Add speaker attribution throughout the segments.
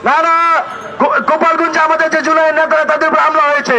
Speaker 1: নানা গোপালগঞ্জে আমাদের যে জুলাই নেতারা তাদের উপর হামলা হয়েছে।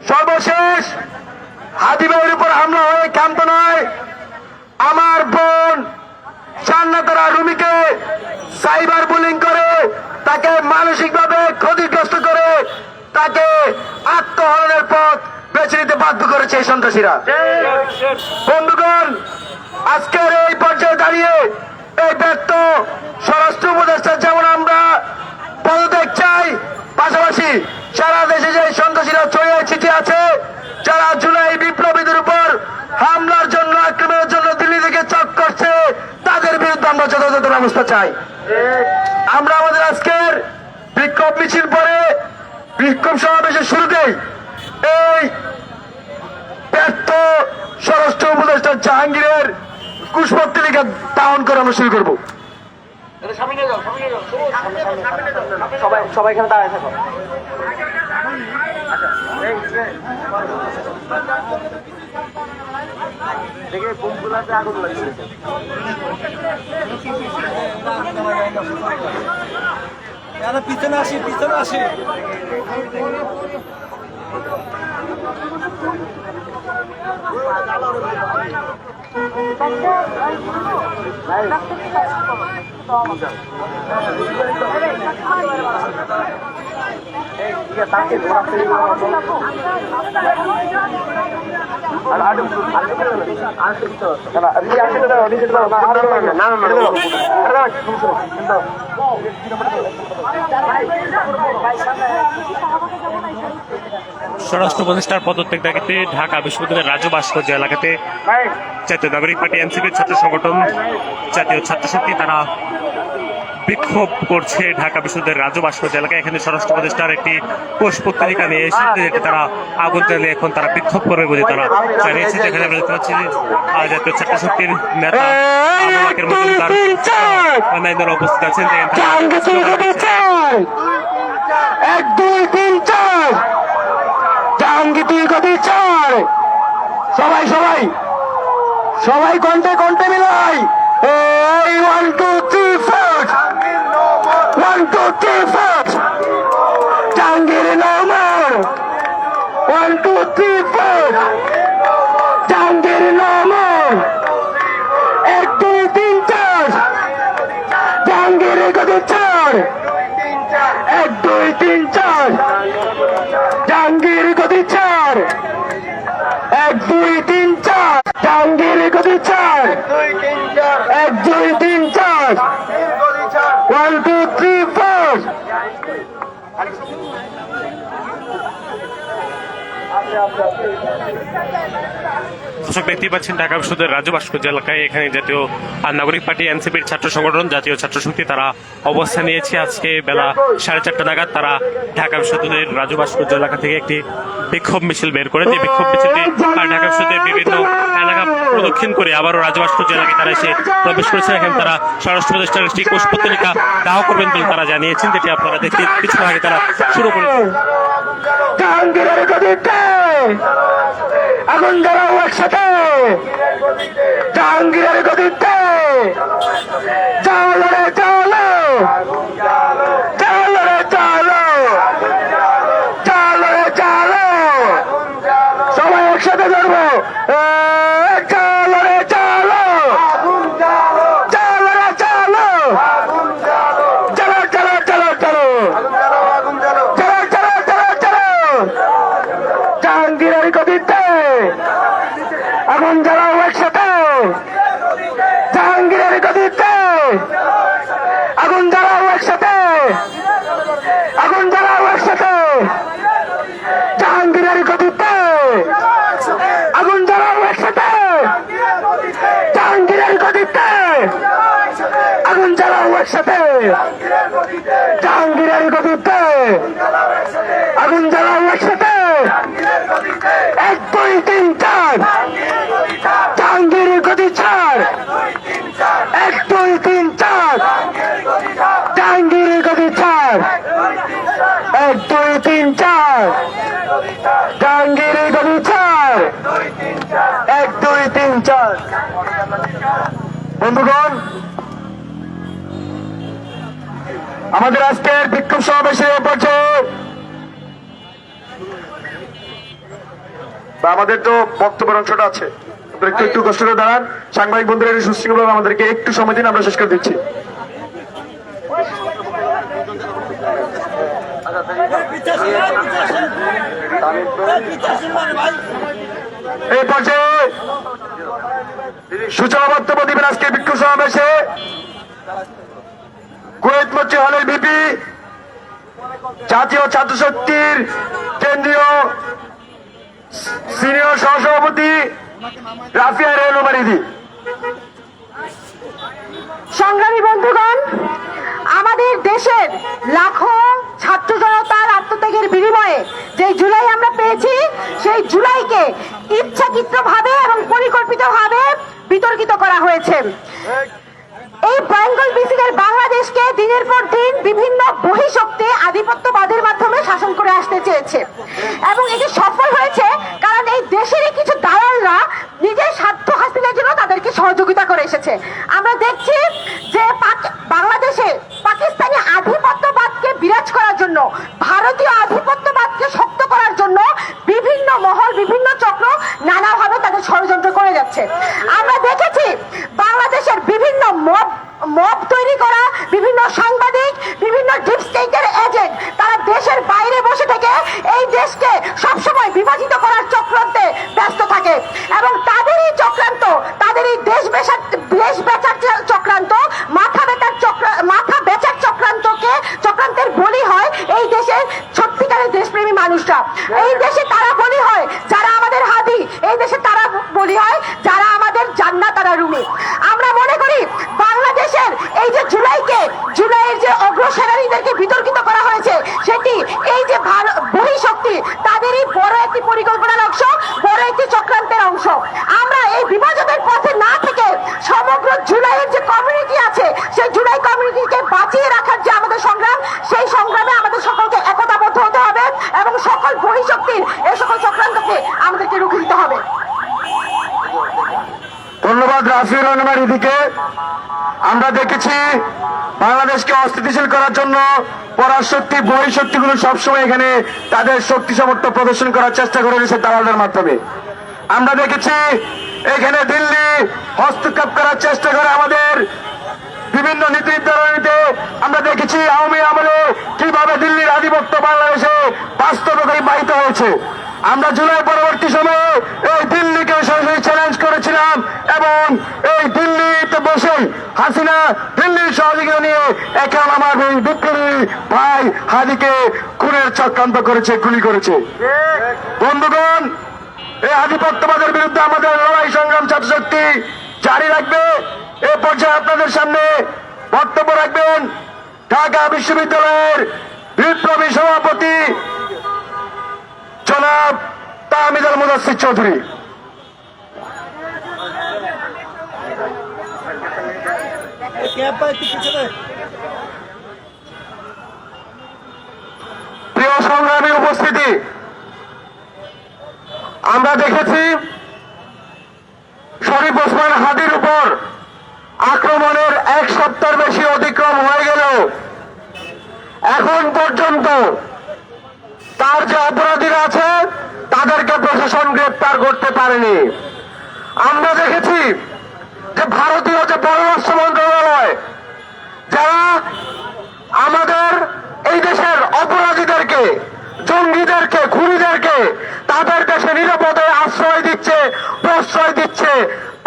Speaker 1: সর্বশেষ হাদি ভাইয়ের উপর হামলা হয়ে ক্ষান্ত নয়, আমার বোন জান্নাতুরা রুমিকে সাইবার বুলিং করে তাকে মানসিকভাবে ক্ষতিগ্রস্ত করে তাকে আত্মহরণের পথ বেছে নিতে বাধ্য করেছে এই সন্ত্রাসীরা। বন্ধুগণ, আজকের এই পর্যায়ে দাঁড়িয়ে এই ব্যর্থ স্বরাষ্ট্র উপদেষ্টা যেমন আমরা পদত্যাগ চাই, পাশাপাশি সারা দেশে যে সন্ত্রাসীরা ছড়িয়ে ছিটিয়ে আছে, যারা জুলাই বিপ্লবীদের উপর হামলার জন্য আক্রমণের জন্য দিল্লি থেকে চক করছে, তাদের বিরুদ্ধে আমরা যথাযথ ব্যবস্থা চাই। আমরা আমাদের আজকের বিক্ষোভ মিছিল পরে বিক্ষোভ সমাবেশের শুরুতেই এই ব্যর্থ স্বরাষ্ট্র উপদেষ্টা জাহাঙ্গীরের কুশপত্রিকা দাহন করে আমরা শুরু করবো। সবাই এখানে দাঁড়ায় থাকো। দেখে বোমগুলাতে আগুন লাগিয়েছে। পিছনে আসি, পিছনে আসি।
Speaker 2: স্বরাষ্ট্র উপদেষ্টার পদত্যাগ দাবিতে ঢাকা বিশ্ববিদ্যালয়ের রাজু ভাস্কর্য এলাকাতে জাতীয় নাগরিক পার্টি, এনসিপির ছাত্র সংগঠন, জাতীয় ছাত্র শক্তি তারা বিক্ষোভ করছে ঢাকা বিশ্ববিদ্যালয়ের রাজু ভাস্কর্য এলাকায়। এখানে স্বরাষ্ট্র উপদেষ্টার একটি কোষ পত্রিকা নিয়ে এসে যেটি তারা আগুন জ্বালিয়ে এখন তারা বিক্ষোভ করবে বলে তারা জানিয়েছে। যেখানে আমরা দেখতে পাচ্ছি জাতীয় ছাত্র শক্তির নেতা আবু বকর মজুমদার অন্যান্যরা উপস্থিত আছেন।
Speaker 1: সবাই সবাই সবাই কণ্ঠে কণ্ঠে মিলাই 1 2 3 4 1 2 3 4 Jahangir no more 1 2 3 4 Jahangir no more 1 2 3 4 Jahangir গদি 4 1 2 3 4 জাহাঙ্গীর গদি 4 1 2 3 4 জাহাঙ্গীর গদি 4 1 2 3 4 1 2 3 4
Speaker 2: দর্শক দেখতে পাচ্ছেন ঢাকা বিশ্ববিদ্যালয়ের রাজু ভাস্কর্য এলাকায় এখানে জাতীয় নাগরিক পার্টি, এনসিপির ছাত্র সংগঠন, জাতীয় ছাত্র শক্তি তারা অবস্থান নিয়েছে। আজকে বেলা 4:30 নাগাদ তারা ঢাকা বিশ্ববিদ্যালয়ের রাজু ভাস্কর্য এলাকা থেকে একটি বিক্ষোভ মিছিল বের করে, যে বিক্ষোভ মিছিলটি ঢাকা বিশ্ববিদ্যালয়ের বিভিন্ন এলাকা প্রদক্ষিণ করে আবারও রাজু ভাস্কর্য এলাকায় তারা এসে প্রবেশ করেছে। এখানে তারা স্বরাষ্ট্র উপদেষ্টার একটি কোষ পত্রিকা দাহ করবেন বলে তারা জানিয়েছেন, যেটি আপনারা দেখতে কিছুক্ষণ আগে তারা শুরু করেছেন।
Speaker 1: আগুন জ্বালাও একসাথে, জাহাঙ্গীরের গদিতে চলো রে চলো, চলো রে চলো, চলো রে চলো, সবাই একসাথে ধরবো। চলো রে চলো, চলো রে চলো, চলো চলো চলো চলো, চলো চলো চলো চলো, জাহাঙ্গীরের গদিতে আগুন জ্বালাও একসাথে, জাহাঙ্গীরের গদিতে আগুন জ্বালাও একসাথে, আগুন জ্বালাও একসাথে, জাহাঙ্গীরের গদিতে আগুন জ্বালাও একসাথে, জাহাঙ্গীরের গদিতে আগুন জ্বালাও একসাথে, জাহাঙ্গীরের গদিতে আগুন জ্বালাও একসাথে, 1 2 3 4 জাহাঙ্গীরের গদি 4, 1 2 3 4 জাহাঙ্গীরের গদি 4, 1 2 3 4 জাহাঙ্গীরের গদি 4, 1 2 3 4। বন্ধুগণ, আমাদের আজকের বিক্ষোভ সমাবেশের পর্যায়ে আমাদের তো বক্তব্যের অংশটা আছে, একটু একটু কষ্ট করে দাঁড়ান। সাংবাদিক বন্ধুরা একটু সুশৃঙ্খলভাবে আমাদেরকে একটু সময় দিন, আমরা শেষ করে দিচ্ছি। এই পর্যায়ে সূচনা বক্তব্য দিবেন আজকে বিক্ষোভ সমাবেশে কুয়েত মসজিদ হলের ভিপি, জাতীয় ছাত্র শক্তির কেন্দ্রীয় সিনিয়র সহসভাপতি রাফিয়া রেলুমারিদি।
Speaker 3: সংগ্রামী বন্ধুগণ, আমাদের দেশের লাখো ছাত্র জনতার আত্মত্যাগের বিনিময়ে যে জুলাই আমরা পেয়েছি, সেই জুলাইকে ইচ্ছাকৃতভাবে এবং পরিকল্পিতভাবে বিতর্কিত করা হয়েছে। এই বেঙ্গল বিসিকের বাংলাদেশকে দিনের পর দিন বিভিন্ন বহিঃশক্তি আধিপত্যবাদের মাধ্যমে শাসন করে আসতে চেয়েছে এবং এটি সফল হয়েছে, কারণ এই দেশেরই কিছু দালালরা নিজের স্বার্থ হাসিলের জন্য তাদেরকে সহযোগিতা করে এসেছে। আমরা দেখছি যে বাংলাদেশে পাকিস্তানি আধিপত্যবাদকে বিরাজ করার জন্য, ভারতীয় আধিপত্যবাদকে শক্ত করার জন্য বিভিন্ন মহল, বিভিন্ন চক্র নানাভাবে তাদের ষড়যন্ত্র করে যাচ্ছে। আমরা দেখেছি বাংলাদেশের বিভিন্ন মব তৈরি করা বিভিন্ন সাংবাদিক, বিভিন্ন ডিপ স্টেটের এজেন্ট, তারা দেশের বাইরে বসে থেকে এই দেশকে সবসময় বিভাজিত করার চক্রান্তে ব্যস্ত থাকে এবং তাদের এই চক্রান্ত, তাদের এই দেশ বেচার চক্রান্ত, মাথা বেচার চক্রান্তের বলি হয় এই দেশের সত্যিকারের দেশপ্রেমী মানুষরা। এই দেশে তারা বলি হয় যারা আমাদের হাদি, এই দেশে তারা বলি হয় যারা আমাদের জান্নাত, তারা রুমি। আমরা মনে করি বাংলাদেশের এই যে জুলাইয়ের যে অগ্রসেনানীদেরকে বিতর্কিত করা হয়েছে, সেটি এই যে বহিঃশক্তি তাদেরই বড় একটি পরিকল্পনার অংশ, বড় একটি চক্রান্তের অংশ। আমরা এই বিভাজনের পথে না থেকে সমগ্র জুলাইয়ের যে কমিউনিটি আছে, সেই জুলাই কমিউনিটিকে বাঁচিয়ে রাখার যে আমাদের সংগ্রাম, সেই সংগ্রামে আমাদের সকলকে একতাবদ্ধ হতে হবে এবং সকল বহিঃশক্তির এই সকল চক্রান্তকে আমাদেরকে রুখে দিতে হবে।
Speaker 1: ধন্যবাদ রাফিউর রহমানের দিকে। আমরা দেখেছি বাংলাদেশকে অস্থিতিশীল করার জন্য পরাশক্তি বহিঃশক্তিগুলো সবসময় এখানে তাদের শক্তি সামর্থ্য প্রদর্শন করার চেষ্টা করে রয়েছে দালালদের মাধ্যমে। আমরা দেখেছি এখানে দিল্লি হস্তক্ষেপ করার চেষ্টা করে আমাদের বিভিন্ন নীতি নির্ধারণীতে। আমরা দেখেছি আওয়ামী আমলে কিভাবে দিল্লির আধিপত্য বাংলাদেশে বাস্তবে বাহিত হয়েছে। আমরা জুলাই পরবর্তী সময়ে এই দিল্লিকে সরাসরি চ্যালেঞ্জ করেছিলাম এবং এই দিল্লিতে বসে হাসিনা দিল্লির সহযোগিতা নিয়ে এখন আমার বিপ্লবী ভাই হাদিকে খুনের চক্রান্ত করেছে, গুলি করেছে। বন্ধুগণ, এই আধিপত্যবাদের বিরুদ্ধে আমাদের লড়াই সংগ্রাম ছাত্রশক্তি জারি রাখবে। এ পর্যায়ে আপনাদের সামনে বক্তব্য রাখবেন ঢাকা বিশ্ববিদ্যালয়ের বিপ্লবী সভাপতি জনাব তাহমিদ আল মুদাসসির চৌধুরী। প্রিয় সংগ্রামী উপস্থিতি, আমরা দেখেছি শরীফ ওসমান হাদির উপর আক্রমণের এক সপ্তাহের বেশি অতিক্রম হয়ে গেলেও এখন পর্যন্ত তার যে অপরাধীরা আছে তাদেরকে প্রশাসন গ্রেপ্তার করতে পারেনি। আমরা দেখেছি যে ভারতীয় যে পররাষ্ট্র মন্ত্রণালয়, যারা আমাদের এই দেশের অপরাধীদেরকে, জঙ্গিদেরকে, খুনিদেরকে তাদের দেশে নিরাপদে আশ্রয় দিচ্ছে, প্রশ্রয় দিচ্ছে,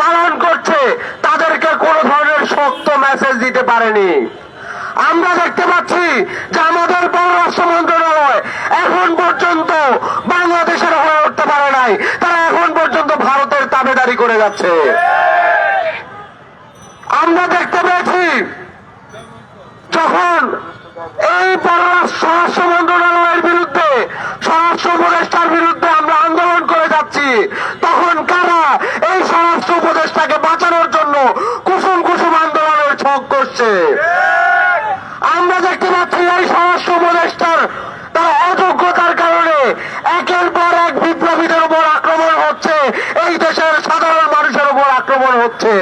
Speaker 1: পালন করছে, তাদেরকে কোন ধরনের শক্ত মেসেজ দিতে পারেনি। আমরা দেখতে পাচ্ছি যে আমাদের পররাষ্ট্র মন্ত্রণালয় এখন পর্যন্ত বাংলাদেশের হয়ে উঠতে পারে নাই, তারা এখন পর্যন্ত ভারতের তাবেদারি করে যাচ্ছে। আমরা দেখতে পেয়েছি যখন এই স্বরাষ্ট্র মন্ত্রণালয়ের বিরুদ্ধে, স্বরাষ্ট্র উপদেষ্টার বিরুদ্ধে আমরা আন্দোলন করে যাচ্ছি, তখন কারা এই স্বরাষ্ট্র উপদেষ্টাকে বাঁচানোর জন্য কুসুম কুসুম আন্দোলনের ছক করছে। আমরা দেখতে পাচ্ছি এই স্বরাষ্ট্র উপদেষ্টার তার অযোগ্যতার কারণে একের পর এক বিপ্লবীদের উপর আক্রমণ হচ্ছে, এই দেশের সাধারণ মানুষের উপর আক্রমণ হচ্ছে।